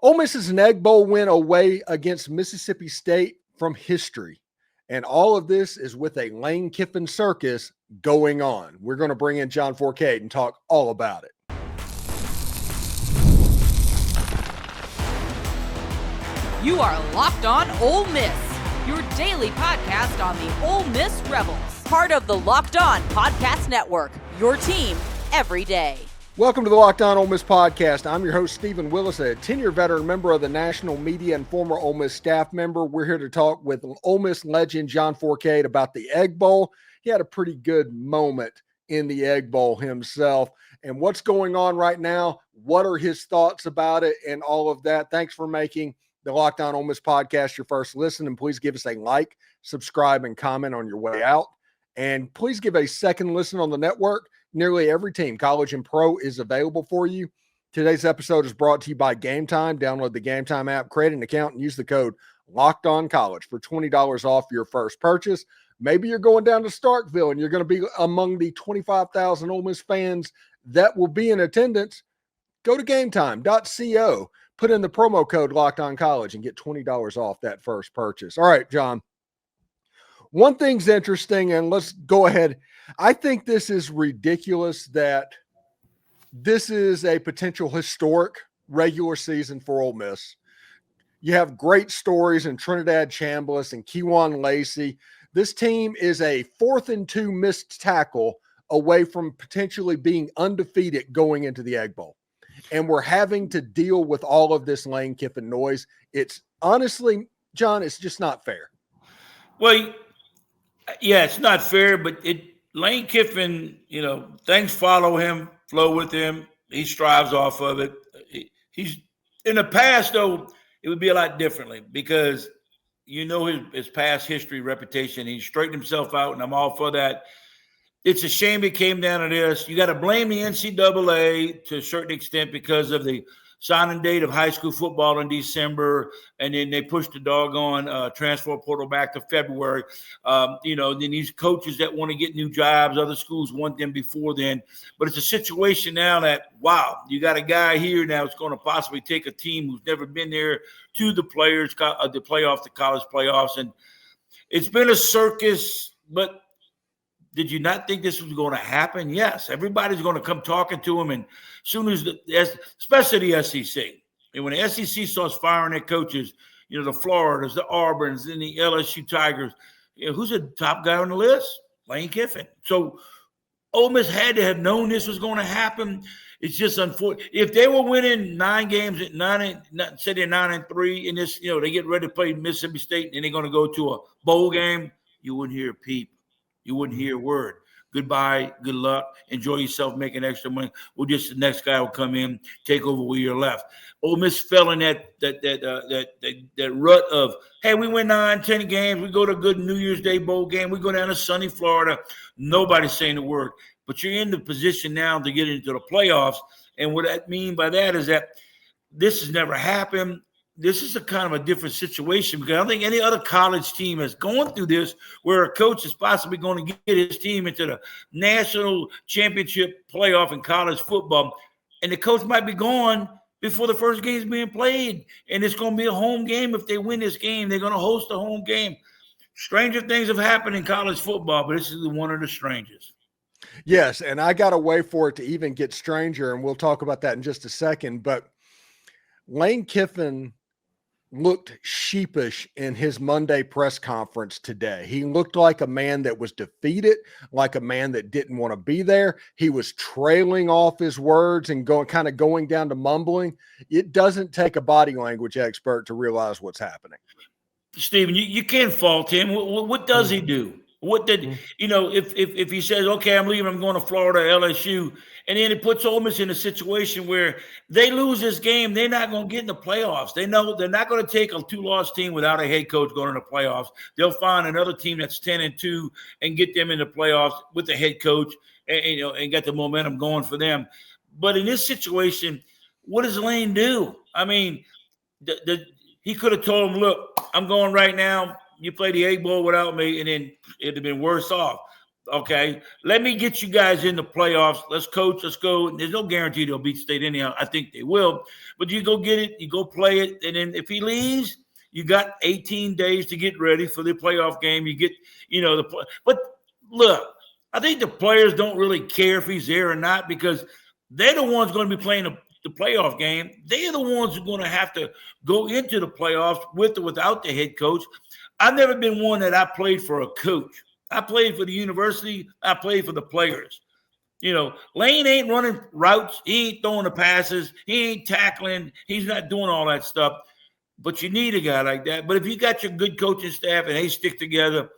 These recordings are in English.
Ole Miss is an Egg Bowl win away against Mississippi State from history. And all of this is with a Lane Kiffin circus going on. We're going to bring in John Fourcade and talk all about it. You are Locked On Ole Miss, your daily podcast on the Ole Miss Rebels. Part of the Locked On Podcast Network, your team every day. Welcome to the Locked On Ole Miss podcast. I'm your host, Stephen Willis, a 10-year veteran member of the national media and former Ole Miss staff member. We're here to talk with Ole Miss legend John Fourcade about the Egg Bowl. He had a pretty good moment in the Egg Bowl himself. And what's going on right now, what are his thoughts about it, and all of that. Thanks for making the Locked On Ole Miss podcast your first listen. And please give us a like, subscribe, and comment on your way out. And please give a second listen on the network. Nearly every team, college and pro, is available for you. Today's episode is brought to you by Game Time. Download the Game Time app, create an account, and use the code LOCKEDONCollege for $20 off your first purchase. Maybe you're going down to Starkville and you're going to be among the 25,000 Ole Miss fans that will be in attendance. Go to gametime.co, put in the promo code LOCKEDONCollege, and get $20 off that first purchase. All right, John. One thing's interesting, and let's go ahead. I think this is ridiculous that this is a potential historic regular season for Ole Miss. You have great stories in Trinidad, Chambliss, and Keon, Lacy. This team is a 4th and 2 missed tackle away from potentially being undefeated going into the Egg Bowl. And we're having to deal with all of this Lane Kiffin noise. It's honestly, John, it's just not fair. Well, yeah, it's not fair, but Lane Kiffin, things follow him, flow with him. He strives off of it. He's in the past, though, it would be a lot differently because his past history, reputation. He straightened himself out, and I'm all for that. It's a shame it came down to this. You got to blame the NCAA to a certain extent because of the signing date of high school football in December, and then they pushed the doggone transfer portal back to February. Then these coaches that want to get new jobs, other schools want them before then. But it's a situation now that, wow, you got a guy here now that's going to possibly take a team who's never been there to the players, the playoffs, the college playoffs. And it's been a circus, but did you not think this was going to happen? Yes. Everybody's going to come talking to him. And as soon as especially the SEC, and when the SEC starts firing their coaches, the Floridas, the Auburns, and the LSU Tigers, who's the top guy on the list? Lane Kiffin. So Ole Miss had to have known this was going to happen. It's just unfortunate. If they were winning 9 games at 9-3 in this, they get ready to play Mississippi State and they're going to go to a bowl game, you wouldn't hear a peep. You wouldn't hear a word. Goodbye, good luck, enjoy yourself making extra money. Well, just the next guy will come in, take over where you're left. Ole Miss fell in that rut of, hey, we win 9-10 games, we go to a good New Year's Day bowl game, we go down to sunny Florida. Nobody's saying a word. But you're in the position now to get into the playoffs. And what I mean by that is that this has never happened. This is a kind of a different situation because I don't think any other college team has gone through this where a coach is possibly going to get his team into the national championship playoff in college football. And the coach might be gone before the first game is being played. And it's going to be a home game. If they win this game, they're going to host a home game. Stranger things have happened in college football, but this is one of the strangest. Yes, and I got to wait for it to even get stranger, and we'll talk about that in just a second. But Lane Kiffin looked sheepish in his Monday press conference today. He looked like a man that was defeated, like a man that didn't want to be there. He was trailing off his words and going down to mumbling. It doesn't take a body language expert to realize what's happening. Stephen, you can't fault him. What does he do? What did if he says, okay, I'm leaving, I'm going to Florida, LSU, and then it puts Ole Miss in a situation where they lose this game, they're not going to get in the playoffs. They know they're not going to take a 2-loss team without a head coach going to the playoffs. They'll find another team that's 10-2 and get them in the playoffs with the head coach and get the momentum going for them. But in this situation, what does Lane do? I mean, he could have told him, look, I'm going right now. You play the Egg Bowl without me, and then it'd have been worse off. Okay, let me get you guys in the playoffs. Let's coach. Let's go. There's no guarantee they'll beat State anyhow. I think they will. But you go get it. You go play it. And then if he leaves, you got 18 days to get ready for the playoff game. You get, but look, I think the players don't really care if he's there or not because they're the ones going to be playing the playoff game. They're the ones who are going to have to go into the playoffs with or without the head coach. I've never been one that I played for a coach. I played for the university. I played for the players. Lane ain't running routes. He ain't throwing the passes. He ain't tackling. He's not doing all that stuff. But you need a guy like that. But if you got your good coaching staff and they stick together,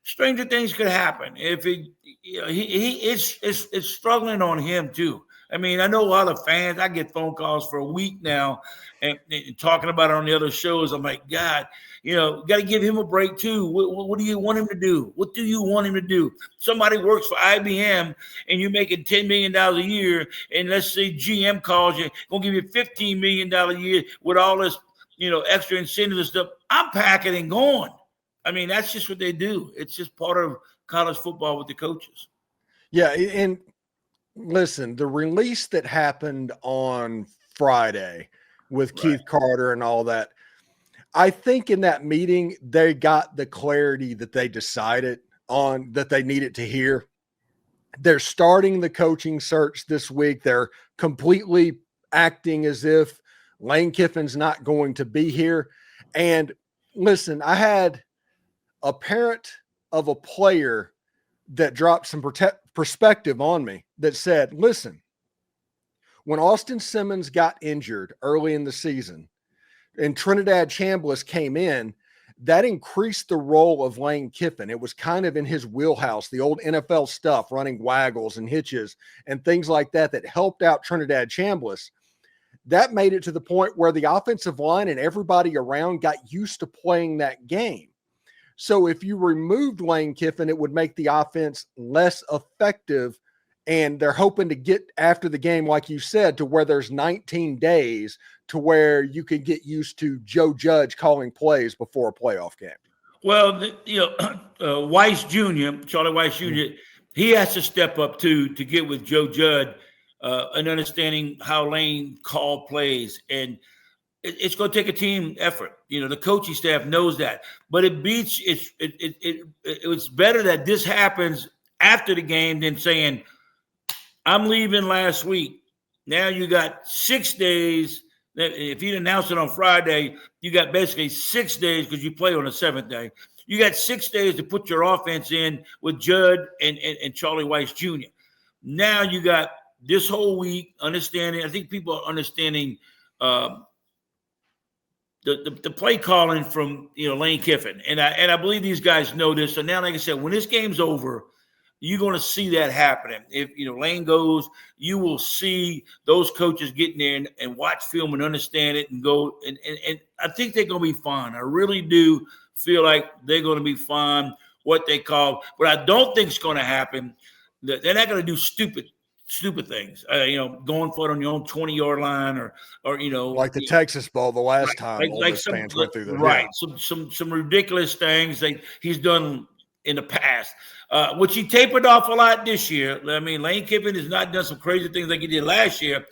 stranger things could happen. If it's struggling on him too. I mean, I know a lot of fans. I get phone calls for a week now, and talking about it on the other shows. I'm like, God, got to give him a break too. What do you want him to do? What do you want him to do? Somebody works for IBM, and you're making $10 million a year, and let's say GM calls you, gonna give you $15 million a year with all this, extra incentives and stuff. I'm packing and going. I mean, that's just what they do. It's just part of college football with the coaches. Yeah, and listen, the release that happened on Friday with Keith Carter and all that, I think in that meeting, they got the clarity that they decided on that they needed to hear. They're starting the coaching search this week. They're completely acting as if Lane Kiffin's not going to be here. And listen, I had a parent of a player that dropped some perspective on me that said, listen, when Austin Simmons got injured early in the season and Trinidad Chambliss came in, that increased the role of Lane Kiffin. It was kind of in his wheelhouse, the old NFL stuff, running waggles and hitches and things like that helped out Trinidad Chambliss. That made it to the point where the offensive line and everybody around got used to playing that game. So if you removed Lane Kiffin, it would make the offense less effective. And they're hoping to get after the game, like you said, to where there's 19 days to where you can get used to Joe Judge calling plays before a playoff game. Well, Weis Jr., Charlie Weis Jr., he has to step up too to get with Joe Judge and understanding how Lane called plays. And it's going to take a team effort. The coaching staff knows that. But it's better that this happens after the game than saying, I'm leaving last week. Now you got 6 days. If you'd announced it on Friday, you got basically 6 days because you play on the seventh day. You got 6 days to put your offense in with Judd and Charlie Weis Jr. Now you got this whole week understanding. I think people are understanding the play calling from Lane Kiffin, and I believe these guys know this. So now, like I said, when this game's over, you're going to see that happening. If Lane goes, you will see those coaches getting there and watch film and understand it and go. And I think they're going to be fine. I really do feel like they're going to be fine. What they call, but I don't think it's going to happen. They're not going to do stupid things. Going for it on your own 20-yard line or like the Texas Bowl the last time. Like some fans went through that. Right. Yeah. Some ridiculous things he's done in the past, which he tapered off a lot this year. I mean, Lane Kiffin has not done some crazy things like he did last year.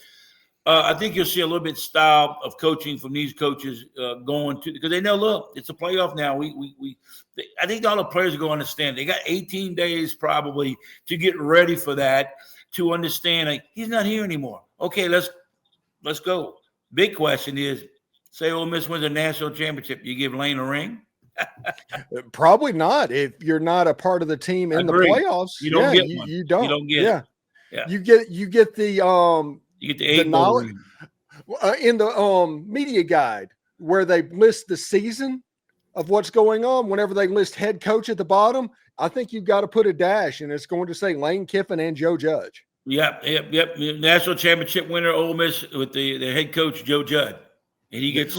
I think you'll see a little bit style of coaching from these coaches going to, because they know, look, it's a playoff now. I think all the players are going to understand. They got 18 days probably to get ready for that, to understand like he's not here anymore. Okay, let's go. Big question is, say Ole Miss wins a national championship, you give Lane a ring? Probably not. If you're not a part of the team in the playoffs, you don't get one. You don't. You don't get it. Yeah. You get the you get the knowledge in the media guide where they list the season of what's going on. Whenever they list head coach at the bottom, I think you've got to put a dash, and it's going to say Lane Kiffin and Joe Judge. Yep. National championship winner Ole Miss with the head coach Joe Judge, and he gets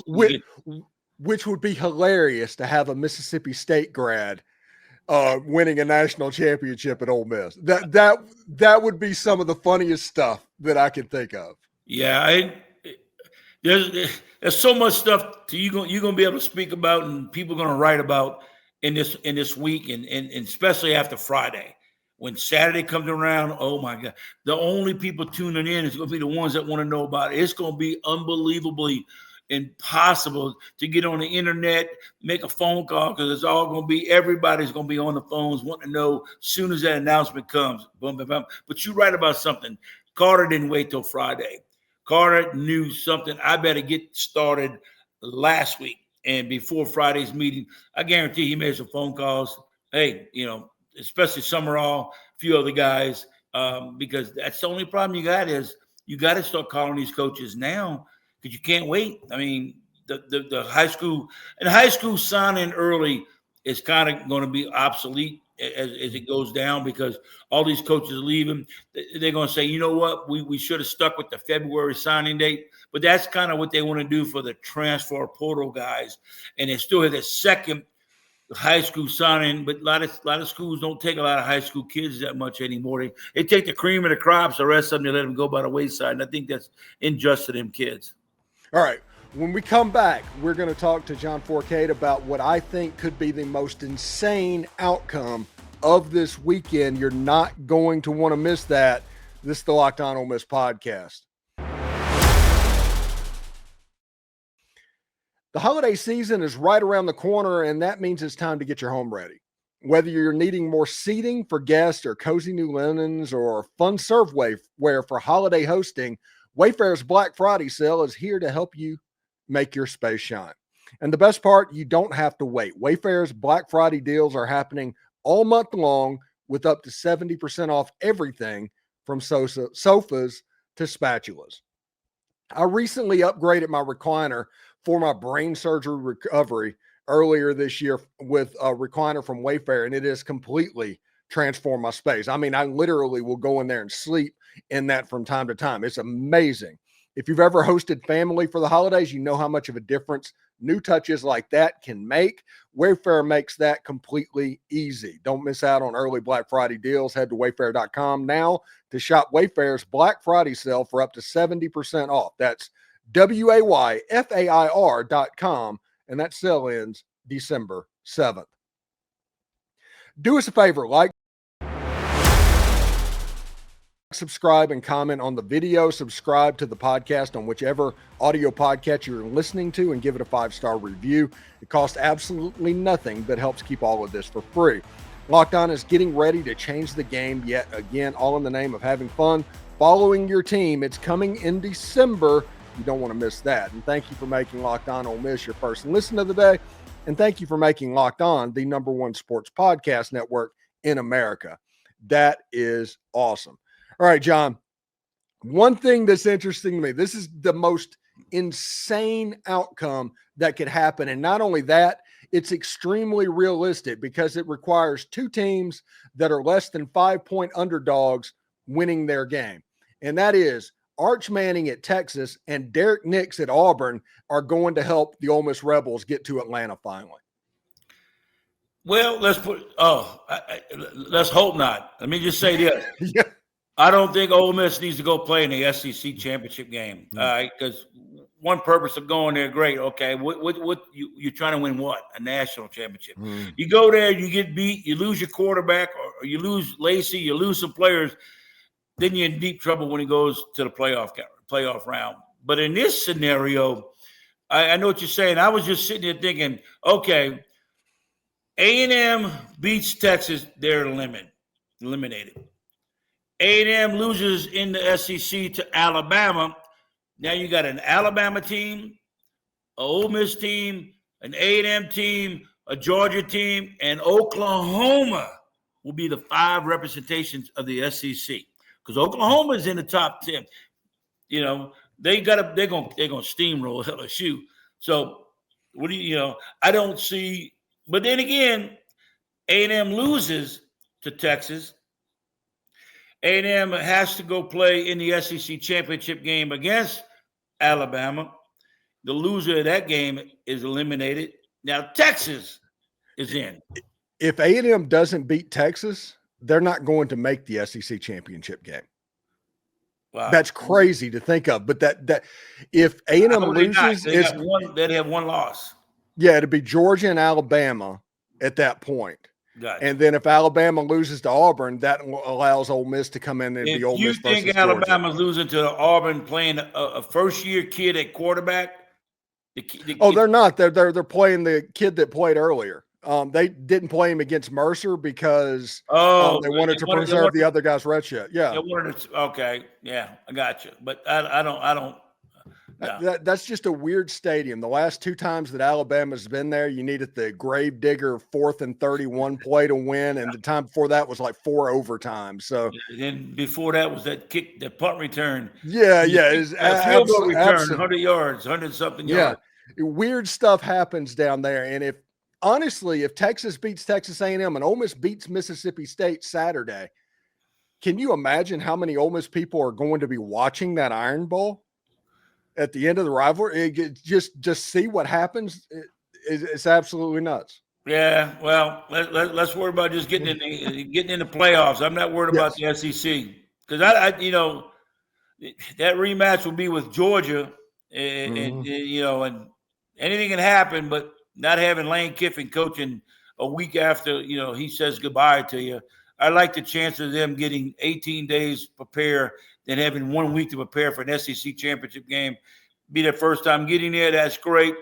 which would be hilarious to have a Mississippi State grad winning a national championship at Ole Miss. That would be some of the funniest stuff that I can think of. Yeah, there's so much stuff you're gonna be able to speak about, and people are gonna write about in this week, and especially after Friday, when Saturday comes around, oh my God, the only people tuning in is going to be the ones that want to know about it. It's going to be unbelievably impossible to get on the internet, make a phone call, because it's all going to be, everybody's going to be on the phones wanting to know as soon as that announcement comes. Boom, boom, boom. But you're right about something. Carter didn't wait till Friday. Carter knew something. I better get started last week. And before Friday's meeting, I guarantee he made some phone calls. Hey, especially Summerall, a few other guys, because that's the only problem you got is you got to start calling these coaches now because you can't wait. I mean, the high school signing early is kind of going to be obsolete as it goes down because all these coaches are leaving. They're going to say, you know what, we should have stuck with the February signing date. But that's kind of what they want to do for the transfer portal guys. And they still have the second high school signing, but a lot of schools don't take a lot of high school kids that much anymore. They take the cream of the crops, the rest of them, they let them go by the wayside. And I think that's unjust to them kids. All right. When we come back, we're going to talk to John Fourcade about what I think could be the most insane outcome of this weekend. You're not going to want to miss that. This is the Locked On Ole Miss podcast. The holiday season is right around the corner, and that means it's time to get your home ready. Whether you're needing more seating for guests or cozy new linens or fun serveware for holiday hosting, Wayfair's Black Friday sale is here to help you make your space shine. And the best part, you don't have to wait. Wayfair's Black Friday deals are happening all month long with up to 70% off everything from sofas to spatulas. I recently upgraded my recliner for my brain surgery recovery earlier this year with a recliner from Wayfair, and it has completely transformed my space. I mean, I literally will go in there and sleep in that from time to time. It's amazing. If you've ever hosted family for the holidays, you know how much of a difference new touches like that can make. Wayfair makes that completely easy. Don't miss out on early Black Friday deals. Head to wayfair.com now to shop Wayfair's Black Friday sale for up to 70% off. That's WAYFAIR.com, and that sale ends December 7th. Do us a favor, like, subscribe, and comment on the video. Subscribe to the podcast on whichever audio podcast you're listening to and give it a 5-star review. It costs absolutely nothing, but helps keep all of this for free. Locked On is getting ready to change the game yet again, all in the name of having fun, following your team. It's coming in December. You don't want to miss that. And thank you for making Locked On Ole Miss your first listen of the day. And thank you for making Locked On the #1 sports podcast network in America. That is awesome. All right, John, one thing that's interesting to me, this is the most insane outcome that could happen. And not only that, it's extremely realistic because it requires two teams that are less than 5-point underdogs winning their game. And that is Arch Manning at Texas and Derek Nix at Auburn are going to help the Ole Miss Rebels get to Atlanta finally. Well, let's hope not. Let me just say this. Yeah. I don't think Ole Miss needs to go play in the SEC championship game. All right, because one purpose of going there, great. Okay, what you're trying to win? What, a national championship? You go there, you get beat, you lose your quarterback, or you lose Lacy, you lose some players. Then you're in deep trouble when he goes to the playoff round. But in this scenario, I know what you're saying. I was just sitting there thinking, okay, A&M beats Texas, they're eliminated. A&M loses in the SEC to Alabama. Now you got an Alabama team, an Ole Miss team, an A&M team, a Georgia team, and Oklahoma will be the 5 representations of the SEC. Because Oklahoma is in the top 10. You know, they're gonna steamroll LSU. So I don't see, but then again, A&M loses to Texas. A&M has to go play in the SEC championship game against Alabama. The loser of that game is eliminated. Now Texas is in. If A&M doesn't beat Texas, they're not going to make the SEC championship game. Wow. That's crazy to think of. But that if A&M loses, they'd have one loss. Yeah, it'd be Georgia and Alabama at that point. Gotcha. And then if Alabama loses to Auburn, that allows Ole Miss to come in and be Ole Miss versus Georgia. If you think Alabama's losing to Auburn playing a first-year kid at quarterback, they're not. They're playing the kid that played earlier. They didn't play him against Mercer because they wanted to preserve the other guy's red shit. Yeah. Okay. Yeah, I got you. But I don't. No. That's just a weird stadium. The last 2 times that Alabama's been there, you needed the Gravedigger 4th and 31 play to win, and the time before that was like 4 overtimes. So then before that was that kick, the punt return. Yeah, it's field goal return, 100 yards, 100-something yards. Weird stuff happens down there, and if Texas beats Texas A&M and Ole Miss beats Mississippi State Saturday, can you imagine how many Ole Miss people are going to be watching that Iron Bowl at the end of the rivalry? Just see what happens. It's absolutely nuts. Yeah, well, let's worry about just getting in the playoffs. I'm not worried about the SEC because that rematch will be with Georgia, and anything can happen. But not having Lane Kiffin coaching a week after he says goodbye to you, I like the chance of them getting 18 days to prepare than having 1 week to prepare for an SEC championship game. Be their first time getting there. That's great.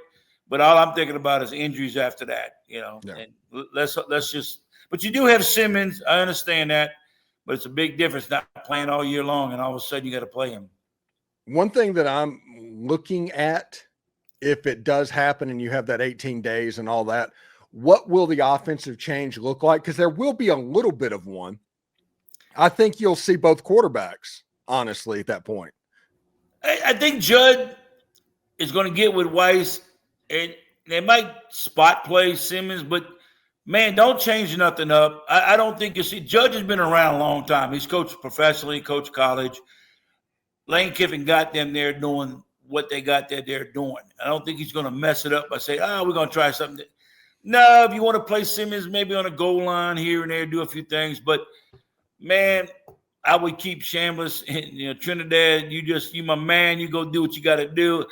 But all I'm thinking about is injuries after that, And let's just – but you do have Simmons. I understand that. But it's a big difference not playing all year long and all of a sudden you got to play him. One thing that I'm looking at, if it does happen and you have that 18 days and all that, what will the offensive change look like? Because there will be a little bit of one. I think you'll see both quarterbacks, honestly, at that point. I think Judd is going to get with Weis, and they might spot play Simmons, but, man, don't change nothing up. I don't think you see – Judge has been around a long time. He's coached professionally, coached college. Lane Kiffin got them there doing what they got there doing. I don't think he's going to mess it up by saying, we're going to try something. No, if you want to play Simmons maybe on a goal line here and there, do a few things. But, man, I would keep Chambliss and Trinidad. You my man. You go do what you got to do.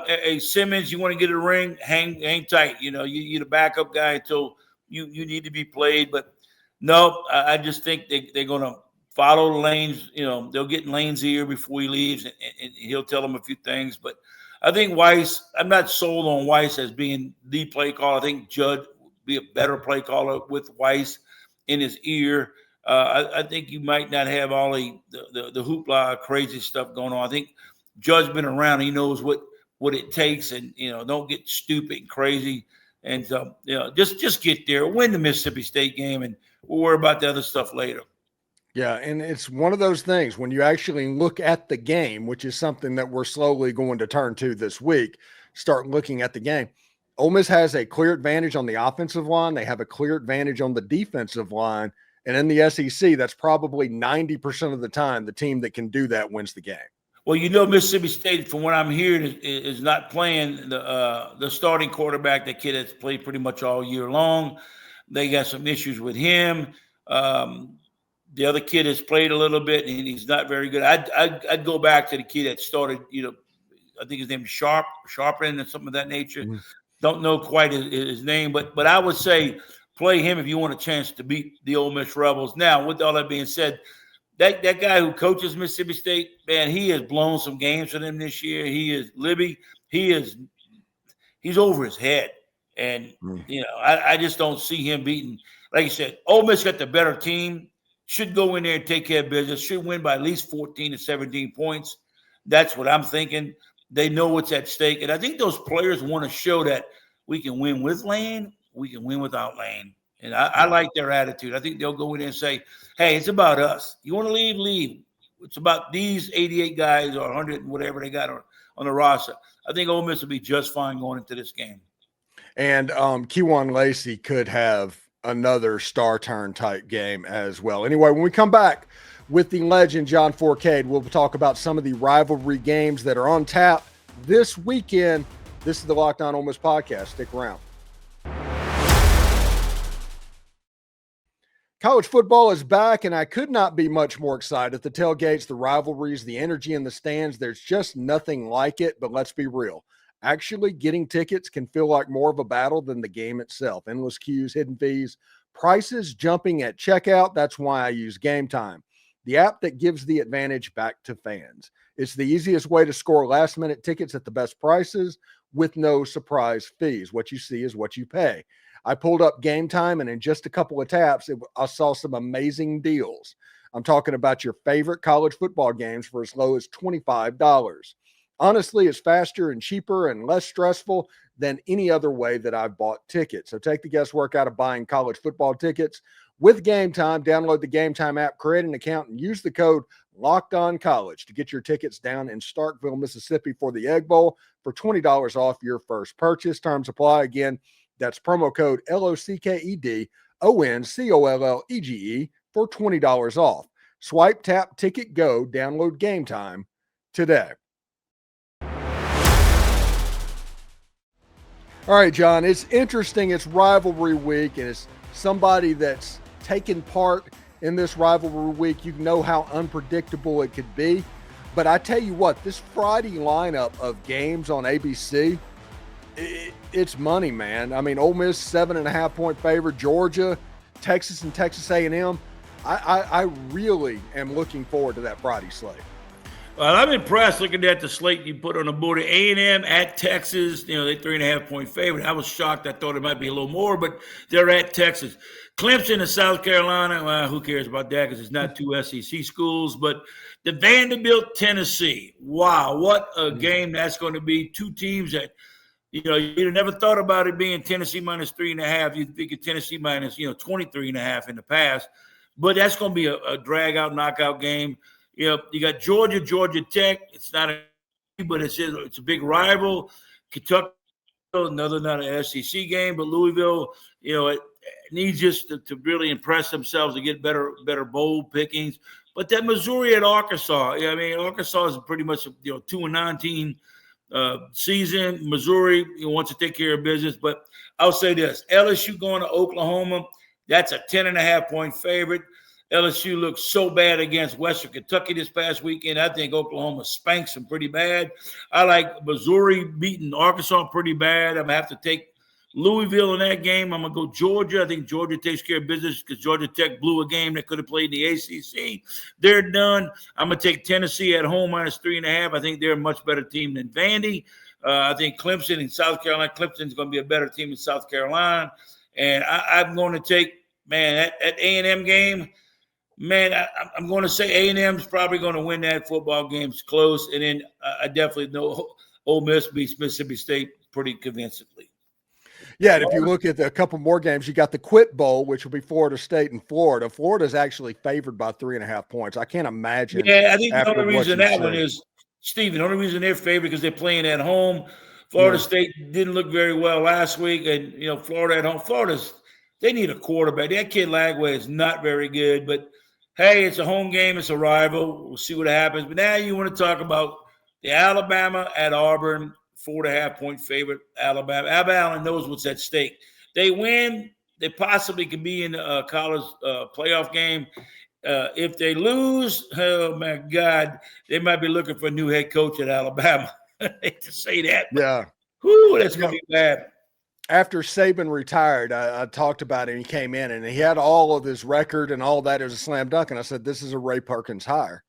Hey, Simmons, you want to get a ring? Hang tight. You're the backup guy until you need to be played. But, no, I just think they're going to follow Lane's. They'll get in Lane's ear before he leaves, and he'll tell them a few things. But I think Weis, I'm not sold on Weis as being the play caller. I think Judd would be a better play caller with Weis in his ear. I think you might not have all the hoopla, crazy stuff going on. I think Judd's been around. He knows what it takes, and, don't get stupid and crazy. And, just get there, win the Mississippi State game, and we'll worry about the other stuff later. Yeah, and it's one of those things when you actually look at the game, which is something that we're slowly going to turn to this week, start looking at the game. Ole Miss has a clear advantage on the offensive line. They have a clear advantage on the defensive line. And in the SEC, that's probably 90% of the time the team that can do that wins the game. Well, Mississippi State, from what I'm hearing, is not playing the starting quarterback, the kid that's played pretty much all year long. They got some issues with him. The other kid has played a little bit, and he's not very good. I'd go back to the kid that started, I think his name is Sharpen and something of that nature. Mm-hmm. Don't know quite his name, but I would say play him if you want a chance to beat the Ole Miss Rebels. Now, with all that being said, that guy who coaches Mississippi State, man, he has blown some games for them this year. He is Libby. He's over his head. And, I just don't see him beating. Like you said, Ole Miss got the better team. Should go in there and take care of business. Should win by at least 14 to 17 points. That's what I'm thinking. They know what's at stake. And I think those players want to show that we can win with Lane, we can win without Lane. And I like their attitude. I think they'll go in there and say, hey, it's about us. You want to leave, leave. It's about these 88 guys or 100, whatever they got on the roster. I think Ole Miss will be just fine going into this game. And Keon Lacy could have another star turn type game as well. Anyway, when we come back with the legend John Fourcade, we'll talk about some of the rivalry games that are on tap this weekend. This is the Locked On Ole Miss podcast. Stick around. College football is back, and I could not be much more excited. The tailgates, the rivalries, the energy in the stands, there's just nothing like it, but let's be real. Actually, getting tickets can feel like more of a battle than the game itself. Endless queues, hidden fees, prices jumping at checkout. That's why I use Game Time, the app that gives the advantage back to fans. It's the easiest way to score last-minute tickets at the best prices with no surprise fees. What you see is what you pay. I pulled up Game Time, and in just a couple of taps, I saw some amazing deals. I'm talking about your favorite college football games for as low as $25. Honestly, it's faster and cheaper and less stressful than any other way that I've bought tickets. So take the guesswork out of buying college football tickets with Game Time. Download the Game Time app, create an account, and use the code LOCKEDONCollege to get your tickets down in Starkville, Mississippi for the Egg Bowl for $20 off your first purchase. Terms apply. Again, that's promo code LOCKEDONCOLLEGE for $20 off. Swipe, tap, ticket, go. Download Game Time today. All right, John, it's interesting. It's rivalry week, and it's somebody that's taken part in this rivalry week. You know how unpredictable it could be. But I tell you what, this Friday lineup of games on ABC, it's money, man. I mean, Ole Miss 7.5-point favorite, Georgia, Texas, and Texas A&M. I really am looking forward to that Friday slate. Well, I'm impressed looking at the slate you put on the board. A&M at Texas, they're 3.5-point favorite. I was shocked. I thought it might be a little more, but they're at Texas. Clemson and South Carolina, well, who cares about that because it's not two SEC schools. But the Vanderbilt, Tennessee, wow, what a game that's going to be. Two teams that, you never thought about it being Tennessee minus 3.5. You'd think of Tennessee minus, 23.5 in the past. But that's going to be a drag-out, knockout game. You got Georgia Tech. It's not but it's a big rival. Kentucky, another not an SEC game, but Louisville, it needs just to really impress themselves to get better bowl pickings. But that Missouri at Arkansas, Arkansas is pretty much 2-19 season. Missouri wants to take care of business, but I'll say this: LSU going to Oklahoma. That's a 10.5-point favorite. LSU looked so bad against Western Kentucky this past weekend. I think Oklahoma spanks them pretty bad. I like Missouri beating Arkansas pretty bad. I'm going to have to take Louisville in that game. I'm going to go Georgia. I think Georgia takes care of business because Georgia Tech blew a game that could have played in the ACC. They're done. I'm going to take Tennessee at home minus 3.5. I think they're a much better team than Vandy. I think Clemson and South Carolina. Clemson's going to be a better team in South Carolina. And I'm going to take, that A&M game. I'm going to say A&M's probably going to win that football game. It's close. And then I definitely know Ole Miss beats Mississippi State pretty convincingly. Yeah, and if you look at a couple more games, you got the Quit Bowl, which will be Florida State and Florida. Florida's actually favored by 3.5 points. I can't imagine. Yeah, I think the only reason that one is, Stephen, the only reason they're favored because they're playing at home. Florida State didn't look very well last week, and, Florida at home. They need a quarterback. That kid Lagway is not very good, but hey, it's a home game. It's a rival. We'll see what happens. But now you want to talk about the Alabama at Auburn, 4.5-point favorite. Alabama knows what's at stake. They win, they possibly could be in a college playoff game. If they lose, oh, my God, they might be looking for a new head coach at Alabama. I hate to say that. Yeah. Whew, that's going to be bad. After Saban retired, I talked about him. He came in and he had all of his record and all that as a slam dunk. And I said, this is a Ray Perkins hire.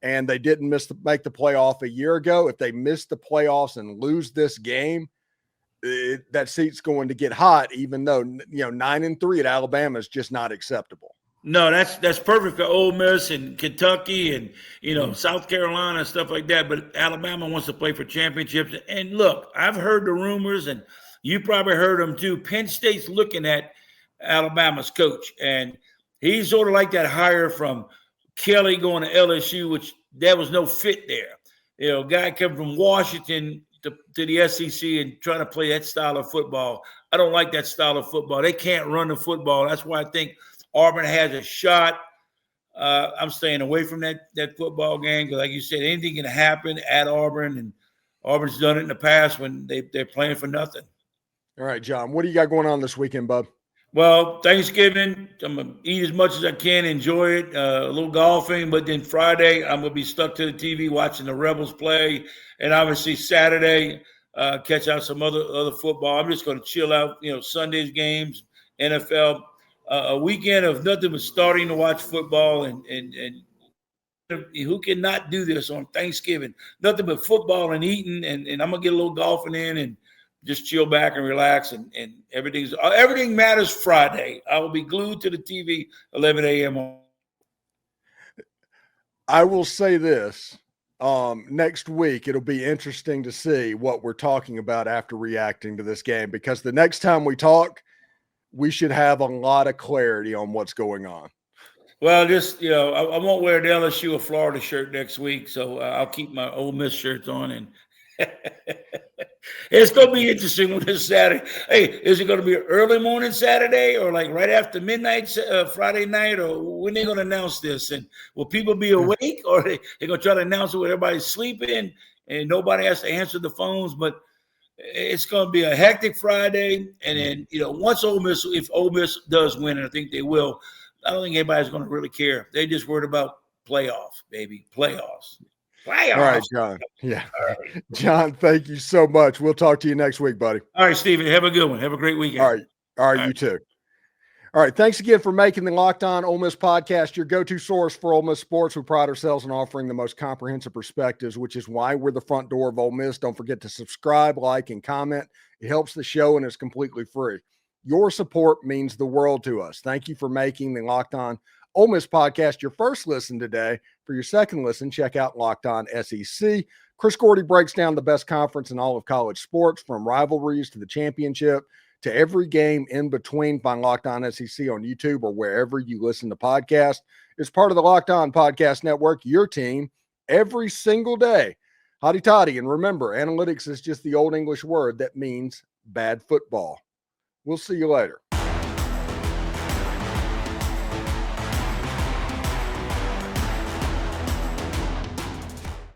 And they didn't make the playoff a year ago. If they miss the playoffs and lose this game, that seat's going to get hot, even though, 9-3 at Alabama is just not acceptable. No, that's perfect for Ole Miss and Kentucky and, South Carolina and stuff like that. But Alabama wants to play for championships. And look, I've heard the rumors, and you probably heard them too. Penn State's looking at Alabama's coach, and he's sort of like that hire from Kelly going to LSU, which there was no fit there. Guy come from Washington to the SEC and trying to play that style of football. I don't like that style of football. They can't run the football. That's why I think Auburn has a shot. I'm staying away from that football game because, like you said, anything can happen at Auburn, and Auburn's done it in the past when they're playing for nothing. All right, John, what do you got going on this weekend, bub? Well, Thanksgiving, I'm going to eat as much as I can, enjoy it, a little golfing. But then Friday, I'm going to be stuck to the TV watching the Rebels play. And obviously Saturday, catch out some other football. I'm just going to chill out, Sunday's games, NFL. a weekend of nothing but starting to watch football and who cannot do this on Thanksgiving? Nothing but football and eating, and I'm gonna get a little golfing in and just chill back and relax, and everything matters Friday. I will be glued to the TV 11 a.m. I will say this. Next week, it'll be interesting to see what we're talking about after reacting to this game, because the next time we talk, we should have a lot of clarity on what's going on. Well, just, I won't wear the LSU or Florida shirt next week, so I'll keep my Ole Miss shirts on, and it's going to be interesting on this Saturday. Hey, is it going to be early morning Saturday or like right after midnight Friday night, or when they going to announce this? And will people be awake, or they're going to try to announce it when everybody's sleeping and nobody has to answer the phones? But it's going to be a hectic Friday. And then, if Ole Miss does win, and I think they will, I don't think anybody's going to really care. They just worried about playoffs, baby. Playoffs. All right, John. Yeah. Right. John, thank you so much. We'll talk to you next week, buddy. All right, Steven. Have a good one. Have a great weekend. All right, you too. All right. Thanks again for making the Locked On Ole Miss podcast your go-to source for Ole Miss sports. We pride ourselves on offering the most comprehensive perspectives, which is why we're the front door of Ole Miss. Don't forget to subscribe, like, and comment. It helps the show, and it's completely free. Your support means the world to us. Thank you for making the Locked On Ole Miss podcast your first listen today. For your second listen, check out Locked On SEC. Chris Gordy breaks down the best conference in all of college sports, from rivalries to the championship to every game in between. Find Locked On SEC on YouTube or wherever you listen to podcasts. It's part of the Locked On Podcast Network, your team every single day. Hotty toddy. And remember, analytics is just the old English word that means bad football. We'll see you later.